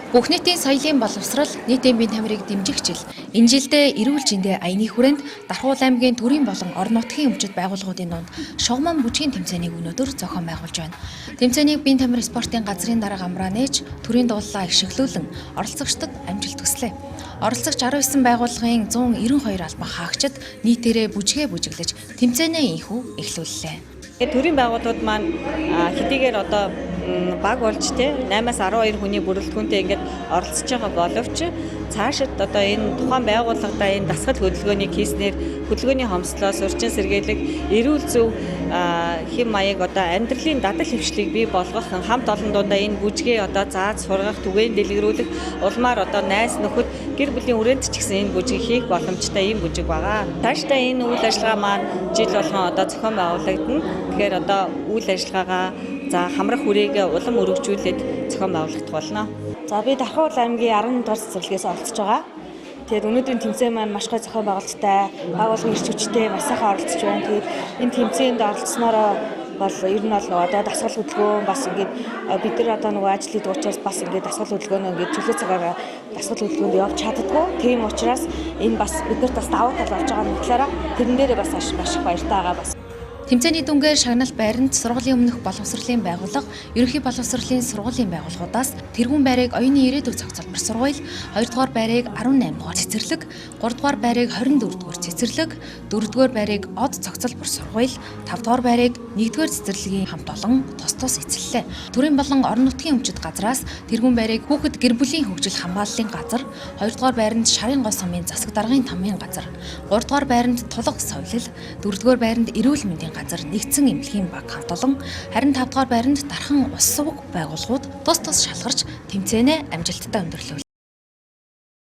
Бүх нийтийн соёлын боловсрал, нийтийн бие тамирыг дэмжих жил. Энэ жилдээ эрүүл жиндээ аяны хүрээнд Дархуул аймгийн төрийн болон орон нутгийн өмчит байгууллагуудын дунд шугаман бүжгийн тэмцээнийг өнөөдөр зохион байгуулж байна. Тэмцээнийг бие тамир спортын газрын дарга амраа нээж, төрийн дуулаа ишгэлүүлэн оролцогчдод амжилт хүслээ. Оролцогч 19 байгууллагын 192 албан хаагчид нийтээрээ бүжгээ бүжиглэж тэмцээнээ инхүү эхлүүллээ. Төрийн байгууллагууд маань хэдийгээр одоо баг болж 8-аас 12 хүний бүрэлдэхүүнтэй ингээд оролцож байгаа боловч цаашид одоо энэ тухайн байгууллагадаа энэ дасгал хөдөлгөөнийг хийснээр хөдөлгөөний хомслоос урьдчилан сэргийлэх, эрүүл зөв хэм маяг одоо амьдралын дадал хөвшлийг бий болгох хамт олон дундаа энэ бүжгээ одоо зааж сургах, түгээн дэлгэрүүлэх, улмаар одоо найз нөхөд гэр бүлийн хүрээнд ч гэсэн энэ бүжгийг хийх боломжтой ийм бүжиг байгаа. Таашдаа энэ үйл ажиллагаа маань жил болгон одоо зохион байгуулагдана. Тэгэхээр одоо үйл ажиллагаагаа хамрах хүрээг улам өргөжүүлээд зохион байгуулагдах болно. За би Дархуул аймгийн 11 дугаар цэцэрлэгээс оролцож байгаа. Тэгээд өнөөдрийн тэмцээн маань маш гоё зохион байгуулалттай, байгууллагын ирч хүчтэй маш сайхан оролцож байна. Тэгээд энэ тэмцээнд оролцсноороо бол ер нь бол одоо дасгал хөдөлгөөн бас ингээд бид нар одоо нөгөө ажил хийдэг учраас бас ингээд дасгал хөдөлгөөнөө ингээд чөлөө цагаараа дасгал хөдөлгөөнд явж чаддгүй. Тийм учраас энэ бас биднэрт бас давуу тал болж байгаа нь талаараа тэрэн дээрээ бас маш их баяртай байгаа бас. Тэмцээний дүнгээр шагнал байранд сургуулийн өмнөх боловсролын байгууллага, ерөнхий боловсролын сургуулийн байгууллагуудаас тэргүүн байрыг оюуны ирээдүйн цогцлбор сургууль, 2 дугаар байрыг 18 дугаар цэцэрлэг, 3 дугаар байрыг 24 дугаар цэцэрлэг, 4 дугаар байрыг од цогцлбор сургууль, 5 дугаар байрыг 1 дугаар цэцэрлэгийн хамт олон тус тус эзэллээ. Төрийн болон орон нутгийн өмчит газраас тэргүүн байрыг хүүхэд гэр бүлийн хөгжил хамгааллын газар, 2 дугаар байранд шарын гол сумын засаг даргын тамгын газар, 3 дугаар байранд тулга соёлол, 4 дугаар байранд эрүүл мэндийн газар нэгдсэн эмнэлгийн баг хамт олон, харин 5 дугаар байранд дархан ус сувг байгууллагууд тус тус шалгарч тэмцээнээ амжилттай өндөрлөв.